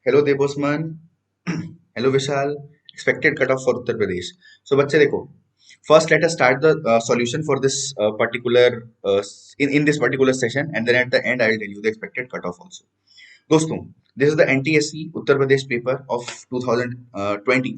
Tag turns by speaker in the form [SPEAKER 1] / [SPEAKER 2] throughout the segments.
[SPEAKER 1] Hello देवोस्मान। Hello Vishal. Expected cut off for Uttar Pradesh. So बच्चे देखो, first let us start the solution for this particular in this particular session, and then at the end I will tell you the expected cutoff also. दोस्तों, this is the NTSC Uttar Pradesh paper of 2020.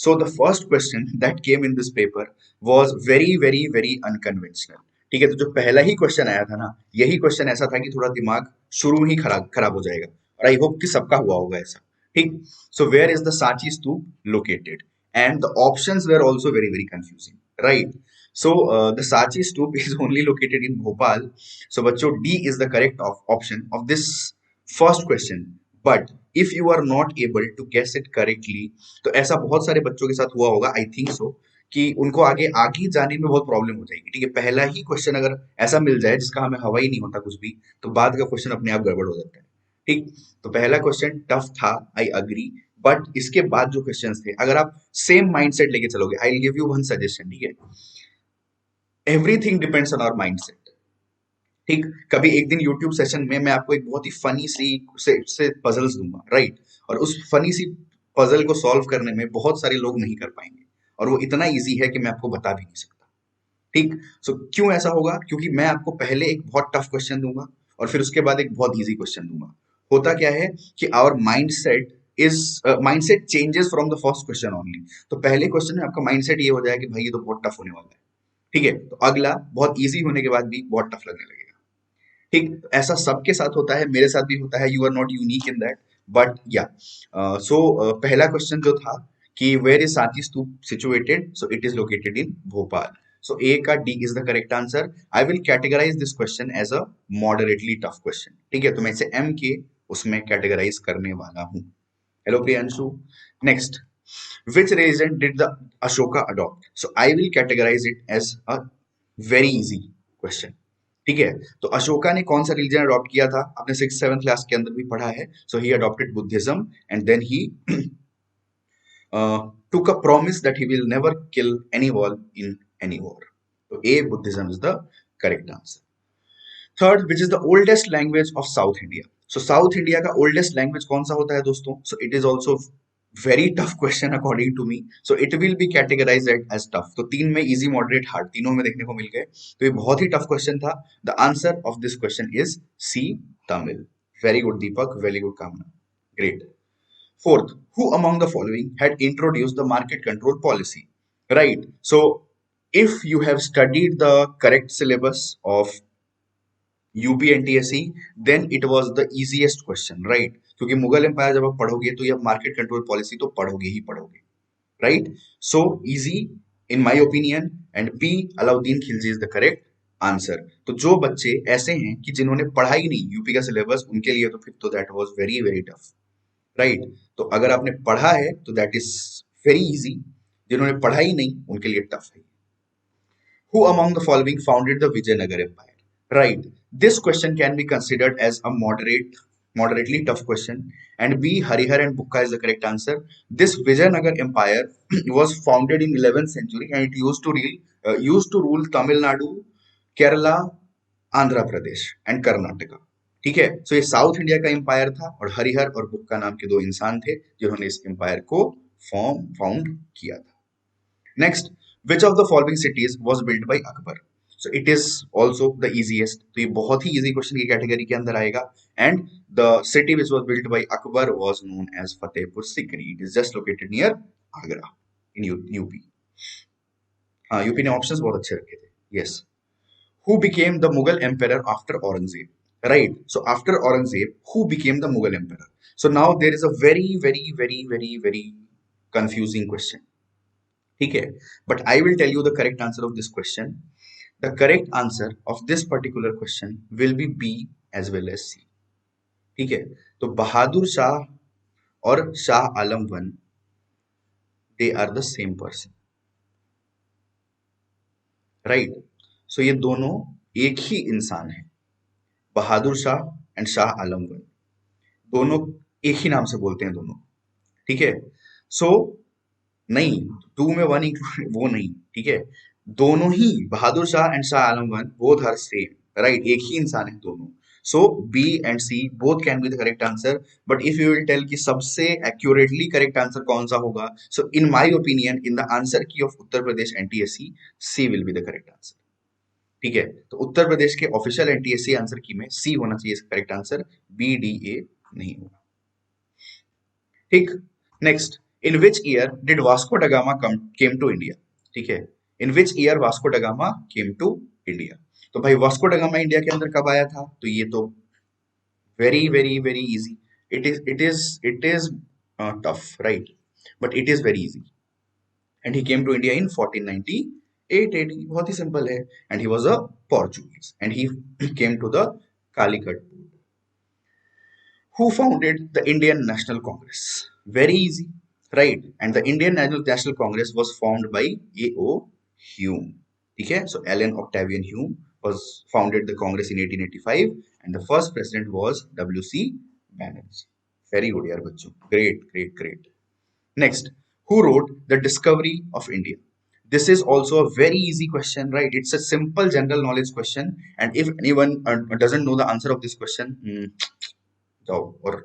[SPEAKER 1] So the first question that came in this paper was very very very unconventional. ठीक है, तो जो पहला ही question आया था ना, यही क्वेश्चन ऐसा था कि थोड़ा दिमाग शुरू ही खराब खराब हो जाएगा, और आई होप कि सबका हुआ होगा ऐसा। ठीक। So where is the Sanchi stupa located, and the options were also very very confusing, right? So the Sachi Stoop is only located in Bhopal. So बच्चों, D is the correct option of this first question. But if you are not able to guess it correctly, तो ऐसा बहुत सारे बच्चों के साथ हुआ होगा, आई थिंक सो, कि उनको आगे आगे जाने में बहुत प्रॉब्लम हो जाएगी। ठीक है, पहला ही क्वेश्चन अगर ऐसा मिल जाए जिसका हमें हवा ही नहीं होता कुछ भी, तो बाद का क्वेश्चन अपने आप गड़बड़ हो जाता है। ठीक। तो पहला क्वेश्चन टफ था, आई अग्री। बट इसके बाद जो क्वेश्चंस थे, अगर आप सेम माइंडसेट लेके चलोगे, I will give you one suggestion. ठीक है, everything depends on our mindset. ठीक। कभी एक दिन यूट्यूब सेशन में मैं आपको एक बहुत ही फनी सी से पजल्स दूंगा, राइट? और उस फनी सी पजल को सॉल्व करने में बहुत सारे लोग नहीं कर पाएंगे, और वो इतना इजी है कि मैं आपको बता भी नहीं सकता। ठीक। सो क्यों ऐसा होगा? क्योंकि मैं आपको पहले एक बहुत टफ क्वेश्चन दूंगा, और फिर उसके बाद एक बहुत इजी क्वेश्चन दूंगा। होता क्या है कि our mindset is mindset changes from the first question only. तो पहले क्वेश्चन में आपका माइंडसेट ये हो जाए कि भाई ये तो बहुत टफ होने वाला है। ठीक है, तो अगला बहुत इजी होने के बाद भी बहुत टफ लगने लगेगा। ठीक, तो ऐसा सबके साथ होता है, मेरे साथ भी होता है। You are not unique in that. But yeah, so पहला क्वेश्चन जो था कि where is Sanchi Stupa situated, so it is located in Bhopal. So A का D is the correct answer. I will categorize this question as a moderately tough question. ठीक है, तो मैं इसे एम के उसमें कैटेगराइज करने वाला हूँ। Hello Priyanshu. Next, which religion did the Ashoka adopt? So I will categorize it as a very easy question. ठीक है, तो अशोका ने कौन सा रिलीजन अडॉप्ट किया था? आपने सिक्स सेवंथ क्लास के अंदर भी पढ़ा है। So he adopted Buddhism, and then he took a promise that he will never kill anyone in any war. So A, Buddhism is the correct answer. Third, which is the oldest language of South India? So South India का oldest language कौन सा होता है दोस्तों? So it is also very tough question according to me. So it will be categorize as tough. तो तीन में easy, moderate, hard तीनों में देखने को मिल गए, तो ये बहुत ही टफ क्वेश्चन था। The answer of this question is C, Tamil. Very good Deepak, very good Kamna, great. Fourth, who among the following had introduced the market control policy? Right. So, if you have studied the correct syllabus of UP NTSC, then it was the easiest question, right? क्योंकि Mughal empire जब आप पढ़ोगे तो ये market control policy तो पढ़ोगे ही पढ़ोगे, right? So easy in my opinion, and B, Alauddin Khilji is the correct answer. तो जो बच्चे ऐसे हैं कि जिन्होंने पढ़ा ही नहीं यूपी का सिलेबस, उनके लिए तो फिर तो that was very very tough, right? तो अगर आपने पढ़ा है तो दैट इज वेरी इजी, जिन्होंने पढ़ा ही नहीं उनके लिए टफ है। Who among the following founded the Vijayanagar Empire? Right. This question can be considered as a moderately tough question. And B, Harihar and Bukka is the correct answer. This Vijayanagar Empire was founded in 11th century, and it used to rule Tamil Nadu, Kerala, Andhra Pradesh and Karnataka. ठीक है, सो ये south India का empire था, और हरिहर और बुक्का नाम के दो इंसान थे जिन्होंने इस एम्पायर को फाउंड किया था। Next, which of the following cities was built by Akbar? So it is also the easiest. तो ये बहुत ही easy question की कैटेगरी के अंदर आएगा, and the city which was built by Akbar was known as Fatehpur Sikri. It is just located near Agra in UP. हाँ, UP ने options बहुत अच्छे रखे थे। Yes. Who became the Mughal emperor after Aurangzeb? Right. So after Aurangzeb, who became the Mughal emperor? So now there is a very, very, very, very, very confusing question. ठीक है, but I will tell you the correct answer of this question. The correct answer of this particular question will be B as well as C. ठीक है, तो बहादुर शाह और Shah Alam one, they are the same person, right? So ये दोनों एक ही इंसान है। बहादुर शाह एंड शाह आलम वन, दोनों एक ही नाम से बोलते हैं दोनों। ठीक है, सो नहीं, टू में वन इंक्लूड वो नहीं। ठीक है, दोनों ही Bahadur Shah and Shah Alam one both are same, right? एक ही इंसान है दोनों। So B and C both can be the correct answer. But if you will tell कि सबसे accurately correct answer कौन सा होगा, so in my opinion, in the answer key of Uttar Pradesh NTSC, C will be the correct answer. ठीक है, तो उत्तर प्रदेश के official NTSC answer की में सी होना चाहिए इसका correct answer, B D A नहीं होगा. ठीक. Next, in which year did Vasco da Gama came to India. ठीक है, in which year Vasco da Gama came to India. तो भाई वास्को ड गामा इंडिया के अंदर कब आया था, तो ये तो very very very easy. It is tough, right, but it is very easy. And he came to India in 1498 AD. बहुत ही सिंपल है. And he was a Portuguese and he came to the Calicut. Who founded the Indian National Congress? Very easy, right? And the Indian National Congress was formed by A.O. Hume. Okay, so Alan Octavian Hume was founded the Congress in 1885, and the first president was W.C. Banerjee. Very good, yaar bachcho. Great, great, great. Next, who wrote The Discovery of India? This is also a very easy question, right? It's a simple general knowledge question, and if anyone doesn't know the answer of this question, जाओ और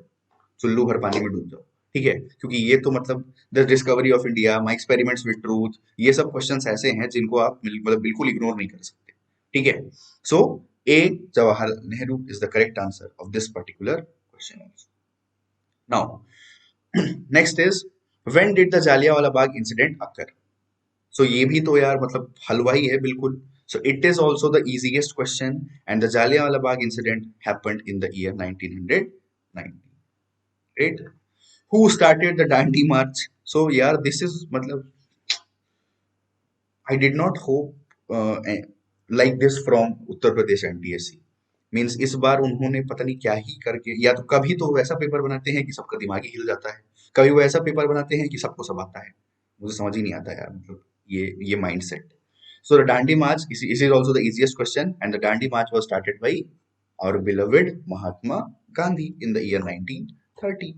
[SPEAKER 1] चुल्लू भर पानी में डूब जाओ. ठीक है, क्योंकि ये तो मतलब the discovery of India, my experiments with truth, ये सब क्वेश्चंस ऐसे हैं जिनको आप मतलब बिल्कुल इग्नोर नहीं कर सकते. ठीक है, so A Jawaharlal Nehru is the correct answer of this particular question also. Now next is, when did the Jallianwala Bagh incident occur. सो ये भी तो यार मतलब हलवाई है बिल्कुल. So it is also the easiest question, and the Jallianwala Bagh incident happened in the year 1990. Right? Who started the Dandi March? So yeah, this is matlab I did not hope like this from Uttar Pradesh NTSC. Means इस बार उन्होंने पता नहीं क्या ही करके, या तो कभी तो वैसा पेपर बनाते हैं कि सबका दिमाग ही हिल जाता है, कभी वो ऐसा पेपर बनाते हैं कि सबको सब आता है. मुझे समझ ही नहीं आता यार, मतलब ये mindset. So the Dandi March is also the easiest question, and the Dandi March was started by our beloved Mahatma Gandhi in the year 1930.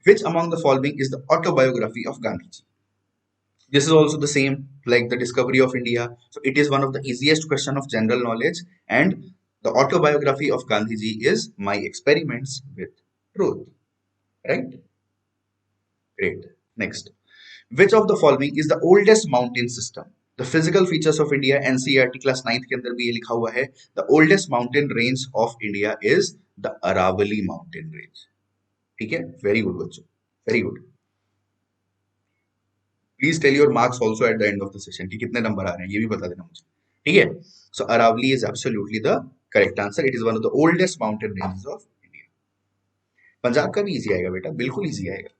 [SPEAKER 1] Which among the following is the autobiography of Gandhiji? This is also the same like the discovery of India. So it is one of the easiest question of general knowledge, and the autobiography of Gandhiji is My Experiments with Truth. Right? Great. Next. Which of the following is the oldest mountain system? The physical features of India, NCERT class 9th के अंदर भी ये लिखा हुआ है. The oldest mountain range of India is the Aravalli mountain range. ठीक है, very good बच्चों, very good. Please tell your marks also at the end of the session कि कितने नंबर आ रहे हैं, ये भी बता देना मुझे. ठीक है, so Aravalli is absolutely the correct answer. It is one of the oldest mountain ranges of India. Punjab का भी इजी आएगा बेटा, बिल्कुल इजी आएगा.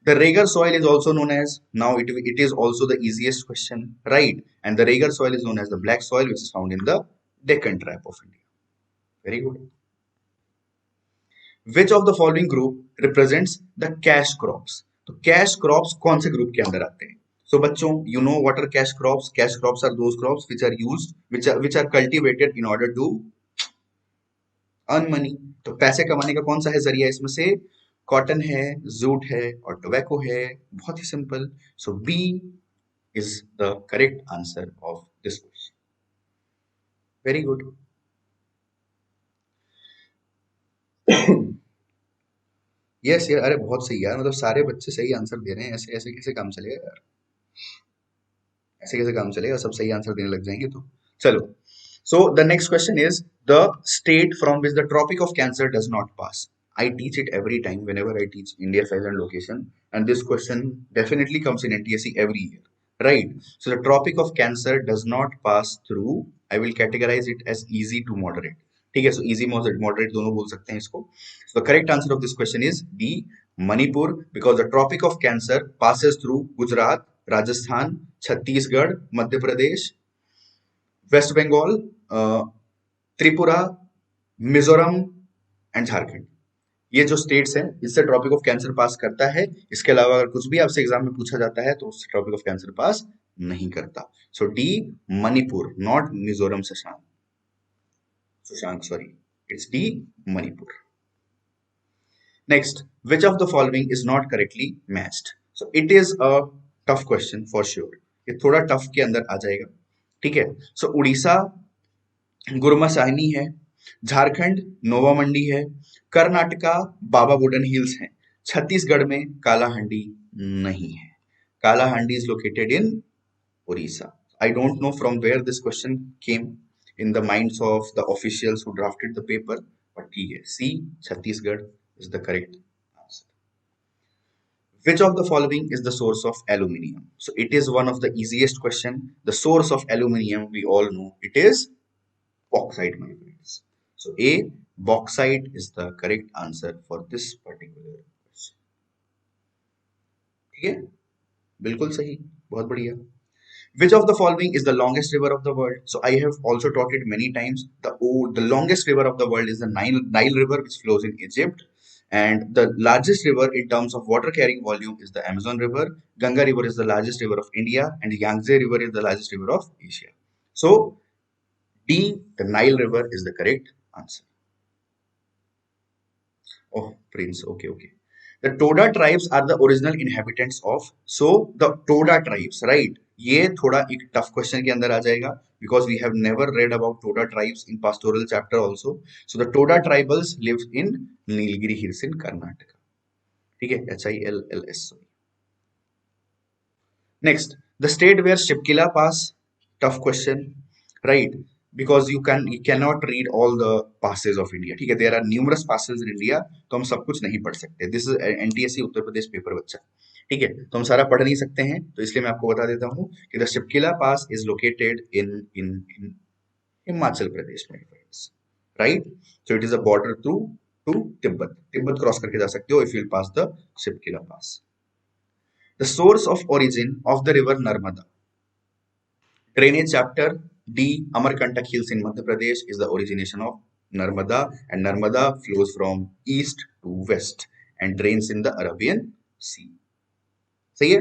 [SPEAKER 1] The Reger soil is also known as, now it is also the easiest question, right? And the Reger soil is known as the black soil, which is found in the Deccan Trap of India. Very good. Which of the following group represents the cash crops? तो cash crops कौन से group के अंदर आते हैं? So बच्चों, you know what are cash crops? Cash crops are those crops which are used, which are cultivated in order to earn money. तो पैसे कमाने का कौन सा है जरिया इसमें से? कॉटन है, जूट है और टोबैको है. बहुत ही simple. So B is the correct answer of this question. Very good. Yes यार, अरे बहुत सही यार, मतलब सारे बच्चे सही आंसर दे रहे हैं. ऐसे ऐसे कैसे काम चलेगा यार, ऐसे कैसे काम चलेगा, सब सही आंसर देने लग जाएंगे तो. चलो, so the next question is the state from which the Tropic of Cancer does not pass. I teach it every time whenever I teach India size and location, and this question definitely comes in NTSC every year, right? So the Tropic of Cancer does not pass through. I will categorize it as easy to moderate. ठीक है, so easy moderate दोनों बोल सकते हैं इसको. So the correct answer of this question is D, Manipur, because the Tropic of Cancer passes through Gujarat, Rajasthan, Chhattisgarh, Madhya Pradesh, West Bengal, Tripura, Mizoram and Jharkhand. ये जो states हैं इससे ट्रॉपिक ऑफ कैंसर पास करता है. इसके अलावा अगर कुछ भी आपसे एग्जाम में पूछा जाता है तो उससे ट्रॉपिक ऑफ कैंसर पास नहीं करता. सो D, Manipur, not Mizoram. Shashank sorry, it's D, Manipur. Next, which of the following is not correctly matched. So it is a tough question for sure. ये थोड़ा टफ के अंदर आ जाएगा. ठीक है, सो उड़ीसा गुरमा साहनी है, झारखंड नोवा मंडी है, कर्नाटका बाबा बुडन हिल्स है, छत्तीसगढ़ में कालाहांडी नहीं है. Kalahandi is located in Orissa. I don't know from where this question came in the minds of the officials who drafted the paper, but yes, C, Chhattisgarh is the correct answer. Which of the following is the source of aluminium? So it is one of the easiest question. The source of aluminium, we all know, it is bauxite, my friends. So A, bauxite is the correct answer for this particular question. ठीक है, बिल्कुल सही, बहुत बढ़िया. Which of the following is the longest river of the world? So I have also taught it many times. The longest river of the world is the Nile River, which flows in Egypt. And the largest river in terms of water carrying volume is the Amazon River. Ganga River is the largest river of India, and Yangtze River is the largest river of Asia. So D, the Nile River is the correct answer. Oh, Prince. Okay, okay. The Toda tribes are the original inhabitants of. So the Toda tribes, right? ये थोड़ा एक tough question के अंदर आ जाएगा because we have never read about Toda tribes in pastoral chapter also. So the Toda tribals live in Nilgiri Hills in Karnataka. ठीक है, HILLS. Next, the state where Shipkila Pass, tough question, right? Because you cannot read all the passes of India. ठीक है, there are numerous passes in India, तो हम सब कुछ नहीं पढ़ सकते. This is NTSC Uttar Pradesh paper बच्चा. ठीक है, तो हम सारा पढ़ नहीं सकते हैं, तो इसलिए मैं आपको बता देता हूँ कि the Shipkila Pass is located in Himachal Pradesh, my friends, right? So it is a border through to Tibet. Tibet cross करके जा सकते हो if you will pass the Shipkila Pass. The source of origin of the river Narmada. Drainage chapter D. Amarkantak Hills in Madhya Pradesh is the origination of Narmada, and Narmada flows from east to west and drains in the Arabian Sea. सही है,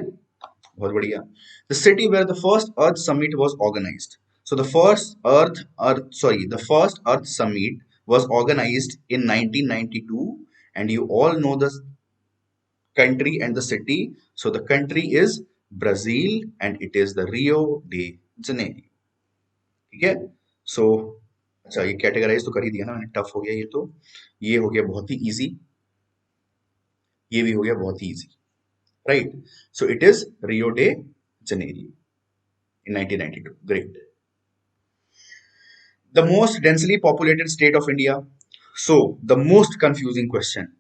[SPEAKER 1] बहुत बढ़िया. The city where the first Earth Summit was organized. So the first Earth Summit was organized in 1992, and you all know the country and the city. So the country is Brazil and it is the Rio de Janeiro. ठीक है, सो अच्छा ये categorise तो कर ही दिया ना मैंने. Tough हो गया ये हो गया बहुत ही इजी, ये भी हो गया बहुत ही easy, right? So it is Rio de Janeiro in 1992. Great. The most densely populated state of India. So the most confusing question.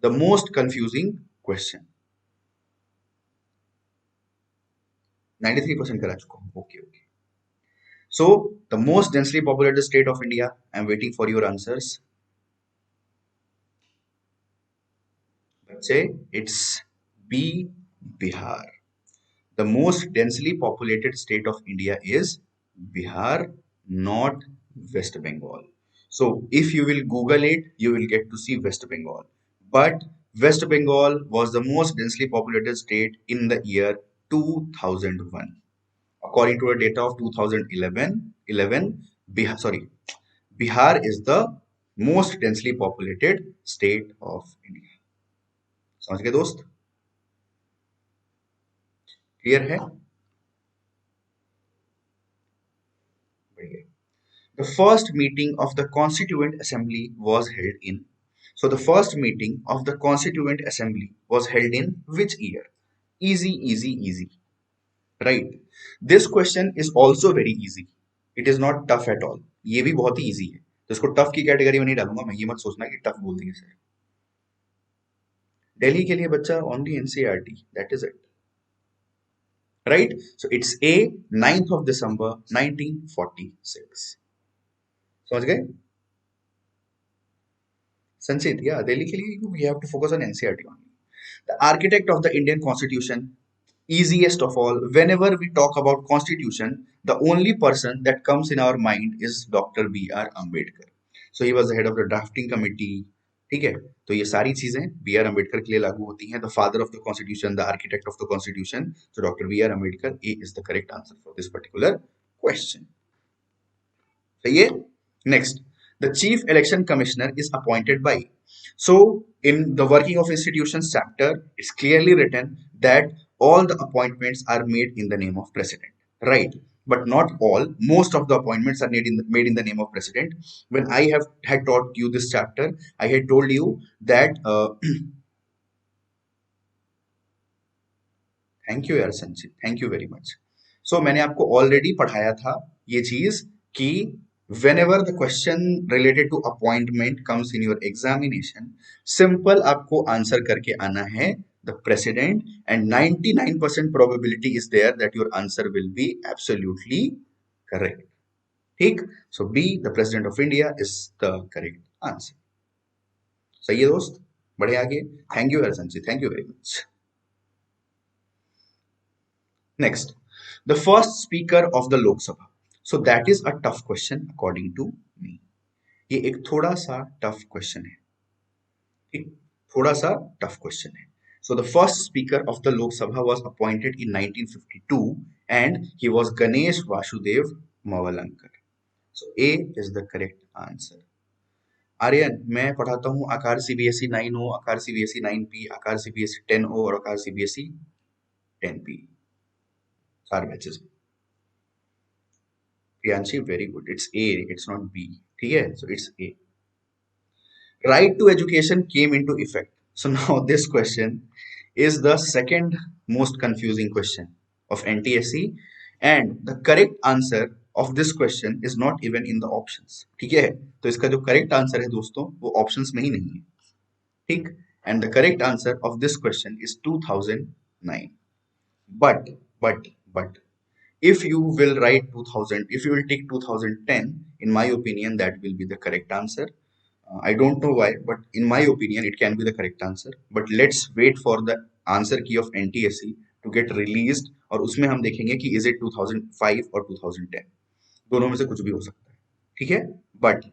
[SPEAKER 1] The most confusing question. 93% करा चुका हूँ. Okay, okay. So the most densely populated state of India. I'm waiting for your answers. Let's say it's B, Bihar. The most densely populated state of India is Bihar, not West Bengal. So if you will Google it, you will get to see West Bengal. But West Bengal was the most densely populated state in the year 2001. According to the data of 2011, Bihar is the most densely populated state of India. समझ गए दोस्त? Clear है? बढ़िया. The first meeting of the Constituent Assembly was held in. So the first meeting of the Constituent Assembly was held in which year? Easy, easy, easy. Right? This question is also very easy. It is not tough at all. ये भी बहुत ही easy है. तो इसको tough की category में नहीं डालूंगा मैं. ये मत सोचना कि tough बोल देंगे सर. दिल्ली के लिए बच्चा only NCERT. That is it. Right? So it's A, 9th of December 1946. समझ गए? Sanchit, yeah, Delhi ke liye we have to focus on NCERT only. The architect of the Indian Constitution, easiest of all. Whenever we talk about Constitution, the only person that comes in our mind is Dr. B.R. Ambedkar. So he was the head of the drafting committee. ठीक है, तो ये सारी चीजें B are Ambedkar के लिए लागू होती हैं. The father of the constitution, the architect of the constitution, so Dr. B.R. Ambedkar. A is the correct answer for this particular question. सही है. Next, the chief election commissioner is appointed by. So in the working of institutions chapter, it's clearly written that all the appointments are made in the name of president, right? but not all. Most of the appointments are made in the name of president. When I have had taught you this chapter, I had told you that thank you यार संचित, thank you very much. सो मैंने आपको already पढ़ाया था ये चीज कि whenever the question related to appointment comes in your examination, simple आपको आंसर करके आना है the president, and 99% probability is there that your answer will be absolutely correct. ठीक. So B, the president of India is the correct answer. सही है दोस्त, बढ़े आगे. थैंक यू हर संचित, thank you very much. Next, the first speaker of the Lok Sabha. So that is a tough question according to me. ये एक थोड़ा सा tough question है. एक थोड़ा सा tough question है. So the first speaker of the Lok Sabha was appointed in 1952 and he was Ganesh Vasudev Mavalankar. So A is the correct answer. Aryan, मैं पढ़ाता हूँ आकार सीबीएसई 9O, आकार सीबीएसई 9P, आकार सीबीएसई 10O और आकार CBSE 10P. 4 batches. Priyanshi, very good. It's a, it's not be. ठीक है, so it's a. Right to education came into effect. So now this question is the second most confusing question of NTSC, and the correct answer of this question is not even in the options. ठीक है, तो इसका जो correct answer है दोस्तों वो options में ही नहीं है. ठीक. And the correct answer of this question is 2009. But if you will write 2000, if you will take 2010, in my opinion that will be the correct answer. I don't know why, but in my opinion it can be the correct answer. But let's wait for the answer key of NTSC to get released, और उसमें हम देखेंगे कि is it 2005 और 2010, दोनों में से कुछ भी हो सकता है. ठीक है. बट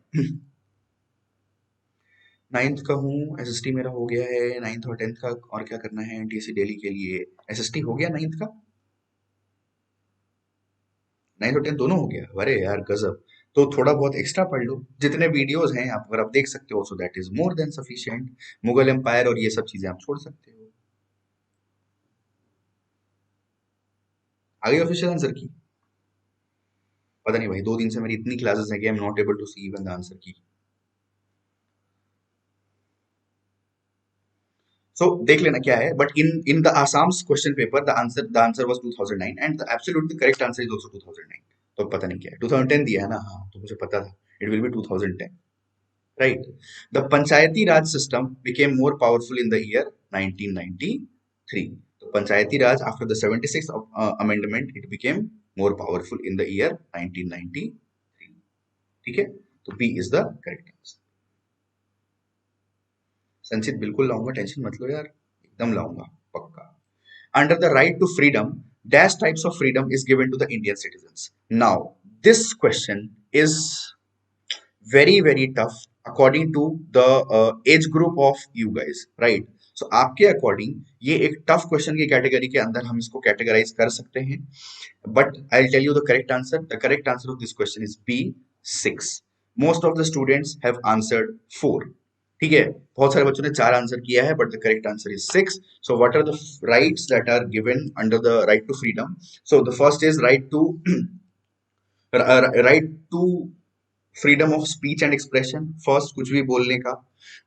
[SPEAKER 1] 9th का हूँ, SST मेरा हो गया है 9th और 10th का, और क्या करना है NTSC दिल्ली के लिए. SST हो गया 9th का, 9th और 10th दोनों हो गया. अरे यार गजब. तो थोड़ा बहुत एक्स्ट्रा पढ़ लो, जितने वीडियोस हैं आप अगर आप देख सकते हो, so that is more than sufficient. Mughal empire और ये सब चीजें आप छोड़ सकते हो. आगे ऑफिशियल आंसर की पता नहीं भाई, 2 दिन से मेरी इतनी क्लासेस है कि I am not able to see even the answer की. सो देख लेना क्या है. But in the Assam's question paper the answer was 2009 and the absolutely correct answer is also 2009. तो पता नहीं क्या है, 2010 दिया है ना. हाँ, तो मुझे पता था it will B 2010. Right. The Panchayati Raj system became more powerful in the year 1993. So Panchayati Raj, after the 76th amendment, it became more powerful in the year 1993. ठीक है, तो B is the correct answer. संचित बिल्कुल लाऊंगा, tension मत लो यार, एकदम लाऊंगा पक्का. Under the right to freedom, dash types of freedom is given to the Indian citizens. Now, this question is very tough according to the age group of you guys, right? So आपके according ये एक tough question की category के अंदर हम इसको categorise कर सकते हैं. But I will tell you the correct answer. The correct answer of this question is B, 6. Most of the students have answered 4. ठीक है, बहुत सारे बच्चों ने 4 आंसर किया है, but the correct answer is 6. So what are the rights that are given under the right to freedom? So the first is right to freedom of speech and expression, first कुछ भी बोलने का.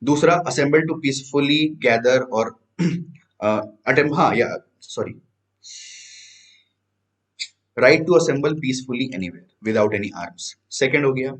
[SPEAKER 1] दूसरा, assemble to peacefully gather और attempt, हाँ या sorry, right to assemble peacefully anywhere without any arms, second हो गया.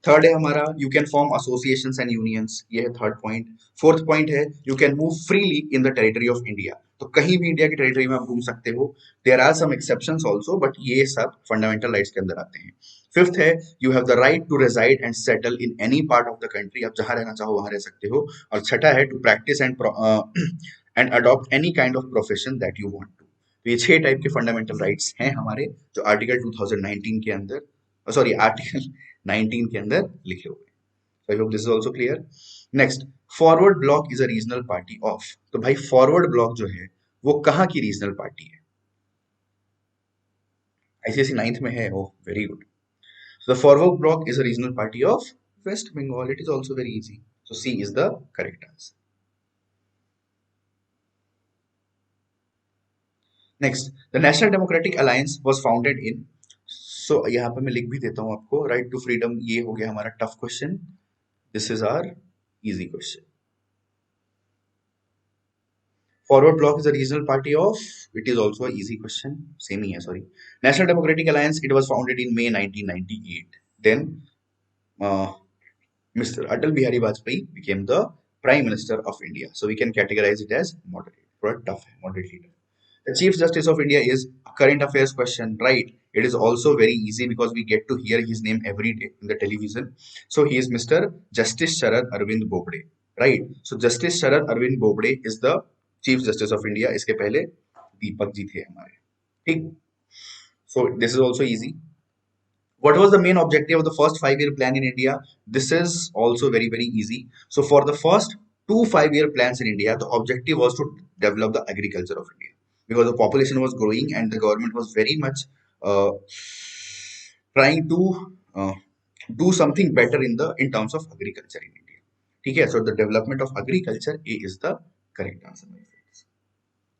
[SPEAKER 1] थर्ड है हमारा, you can form associations and unions, ये है थर्ड पॉइंट. फोर्थ पॉइंट है, you can move freely in the territory of India, तो कहीं भी इंडिया की टेरिटरी में आप घूम सकते हो. There are some exceptions also, but ये सब फंडामेंटल राइट्स के अंदर आते हैं. फिफ्थ है, you have the right to reside and settle in any part of the country, आप जहां रहना चाहो वहां रह सकते हो. और छठा है, to practice and adopt any kind of profession that you want to. तो ये 6 टाइप के फंडामेंटल राइट्स हैं हमारे, जो आर्टिकल 2019 के अंदर, सॉरी आर्टिकल 19 के अंदर लिखे हुए हैं. So I hope this is also clear. Next, forward block is a regional party of. तो भाई फॉरवर्ड ब्लॉक जो है वो कहाँ की रीजनल पार्टी है? आईसीएसई 9th में है. Oh very good. So the forward bloc is a regional party of West Bengal. It is also very easy. So C is the correct answer. Next, the National Democratic Alliance was founded in. सो यहाँ पे मैं लिख भी देता हूँ आपको, right to freedom ये हो गया हमारा tough question, this is our easy question. Forward Bloc is a regional party of, it is also an easy question, same here, sorry. National Democratic Alliance, it was founded in May 1998. Then Mr. Atal Bihari Vajpayee became the Prime Minister of India. So we can categorize it as moderate, or tough, moderate leader. The Chief Justice of India is a current affairs question, right? It is also very easy because we get to hear his name every day in the television. So he is Mr. Justice Sharad Arvind Bobde, right? So Justice Sharad Arvind Bobde is the Chief Justice of India. इसके पहले दीपक जी थे हमारे, ठीक? So this is also easy. What was the main objective of the first 5 year plan in India? This is also very, very easy. So for the first 2 5 year plans in India, the objective was to develop the agriculture of India because the population was growing and the government was very much uh, trying to do something better in terms of agriculture in India. Okay, so the development of agriculture A is the correct answer, my friends.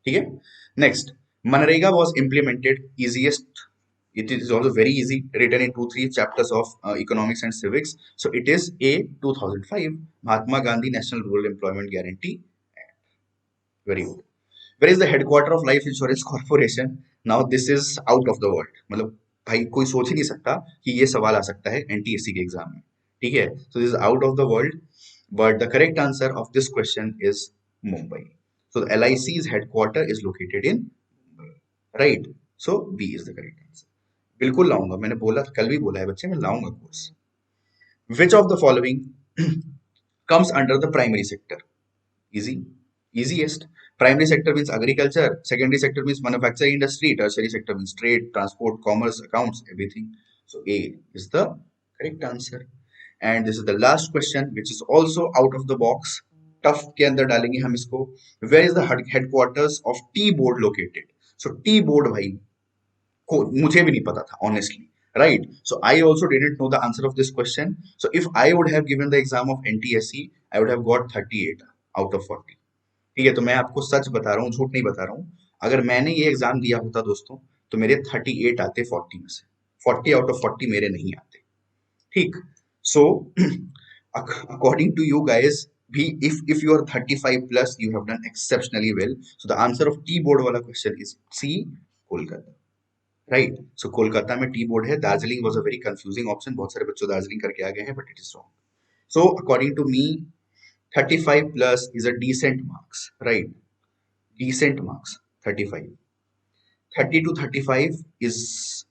[SPEAKER 1] Okay, next, Manrega was implemented easiest. It is also very easy, written in 2 3 chapters of economics and civics. So it is A 2005 Mahatma Gandhi National Rural Employment Guarantee Act. Very good. Where is the headquarter of Life Insurance Corporation? Now this is out of the world. मतलब भाई कोई सोच ही नहीं सकता कि ये सवाल आ सकता है एनटीएससी के एग्जाम में, ठीक है? So this is out of the world, but the correct answer of this question is Mumbai. So the LIC's headquarter is located in Mumbai, right? So B is the correct answer. बिल्कुल लाऊंगा, मैंने बोला, कल भी बोला है बच्चे, मैं लाऊंगा course. Which of the following comes under the primary sector? Easy, easiest. Primary sector means agriculture, secondary sector means manufacturing industry, tertiary sector means trade, transport, commerce, accounts, everything. So A is the correct answer. And this is the last question, which is also out of the box. Tough के अंदर डालेंगे हम इसको. Where is the headquarters of T board located? So T board भाई को मुझे भी नहीं पता था honestly. Right. So I also didn't know the answer of this question. So if I would have given the exam of NTSC, I would have got 38 out of 40. ठीक है, तो मैं आपको सच बता रहा हूँ, झूठ नहीं बता रहा हूँ. अगर मैंने ये एग्जाम दिया होता दोस्तों, तो मेरे 38 आते 40 में से. 40 आउट ऑफ 40 मेरे नहीं आते, ठीक? So according to you guys भी, if you are 35 plus, you have done exceptionally well. So the answer of T board वाला question is C, Kolkata. Right, so Kolkata में टी बोर्ड है. Darjeeling was a very confusing option, बहुत सारे बच्चों दार्जिलिंग करके आ गए हैं, but it is wrong. So according to me 35 plus is a decent marks, right? Decent marks, 35. 30 to 35 is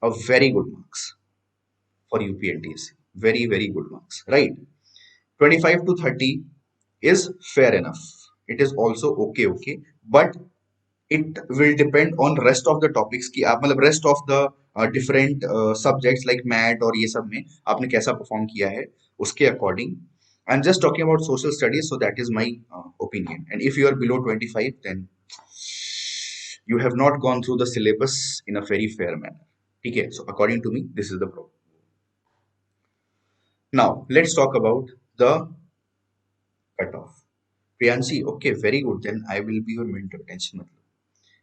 [SPEAKER 1] a very good marks for UPLTSC. Very, very good marks, right? 25 to 30 is fair enough. It is also okay, but it will depend on rest of the topics कि आप मतलब rest of the different subjects like math और ये सब में आपने कैसा perform किया है, उसके according. I'm just talking about social studies, so that is my opinion. And if you are below 25, then you have not gone through the syllabus in a very fair manner. Okay, so according to me, this is the problem. Now let's talk about the cutoff. Priyanshi, okay, very good. Then I will be your mentor. Tension मत लो.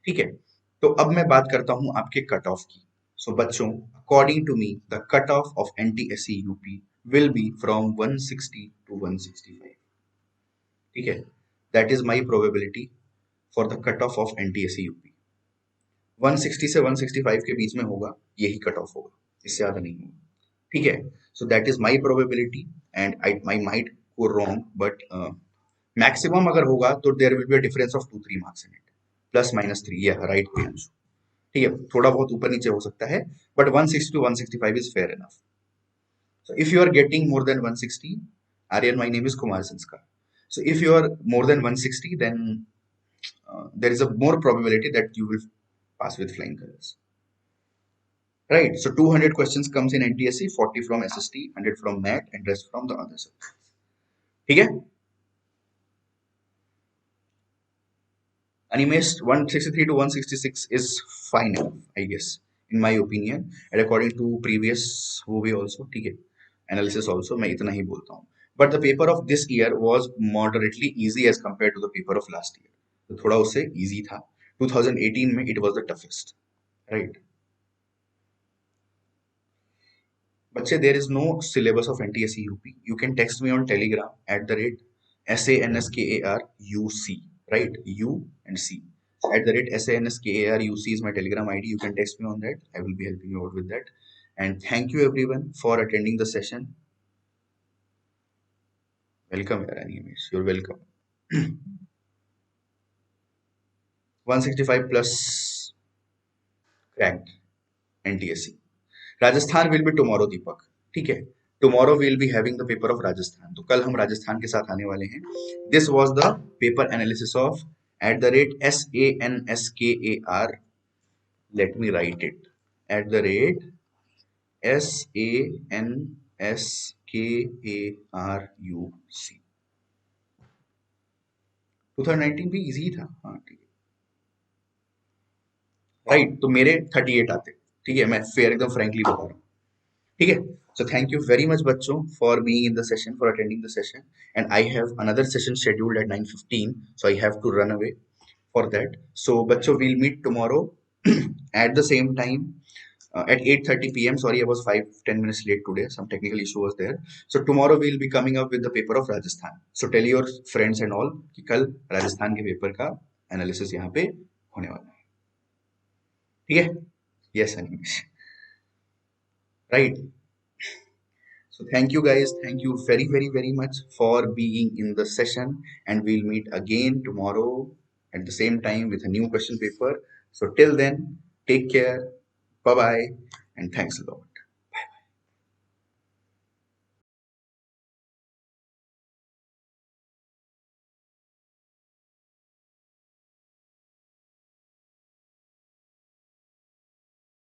[SPEAKER 1] ठीक है, तो अब मैं बात करता हूं आपके कट ऑफ की. सो बच्चों, according to me the cut off of NTSC UP will be from 160 to 165. ठीक है, that is my probability for the cut off NTSC UP. 160 से 165 के बीच में होगा, यही कट ऑफ होगा, इससे ज्यादा नहीं होगा. ठीक है, so that is my probability and I might go wrong, but maximum अगर होगा तो there will be a difference of 2 3 marks in it, +-3. ये राइट प्रियांशु, ठीक है, थोड़ा बहुत ऊपर नीचे हो सकता है, but 160 to 165 is fair enough. So if you are getting more than 160, Aryan, my name is Kumar Sanskar. So if you are more than 160, then there is a more probability that you will pass with flying colors. Right. So 200 questions comes in NTSC, 40 from SST, 100 from MAT, and rest from the other subjects. ठीक है? Animes 163 to 166 is fine enough, I guess, in my opinion, and according to previous movie also, ठीक है, analysis also, मैं इतना ही बोलता हूँ. But the paper of this year was moderately easy as compared to the paper of last year. तो थोड़ा उससे easy था. 2018 में it was the toughest, right? बच्चे, there is no syllabus of NTSC UP. You can text me on Telegram at the rate SANSKARUC, right? U and C. At the rate SANSKARUC is my Telegram ID. You can text me on that. I will be helping you out with that. And thank you everyone for attending the session. Welcome, Animesh. You're welcome. 165 plus cracked NTSC. Rajasthan will be tomorrow Deepak, ठीक है? Tomorrow will be having the paper of Rajasthan, तो कल हम राजस्थान के साथ आने वाले हैं. This was the paper analysis of at the rate SANSKAR, let me write it, at the rate SANSKARUC. 2019 भी इजी था, हाँ ठीक है, राइट. तो मेरे 38 आते, ठीक है, मैं फेयर एकदम फ्रेंकली बता रहा हूँ, ठीक है. So thank you very much बच्चों for being in the session, for attending the session, and I have another session scheduled at 9:15, so I have to run away for that. So बच्चों, we'll meet tomorrow at the same time at 8:30 p.m. Sorry, I was 5-10 minutes late today. Some technical issue was there. So tomorrow we'll be coming up with the paper of Rajasthan. So tell your friends and all कि कल राजस्थान के paper का analysis यहाँ पे होने वाला है, ठीक है? Yes, Anish. Right. So thank you guys. Thank you very, very, very much for being in the session. And we'll meet again tomorrow at the same time with a new question paper. So till then, take care. Bye bye. And thanks a lot.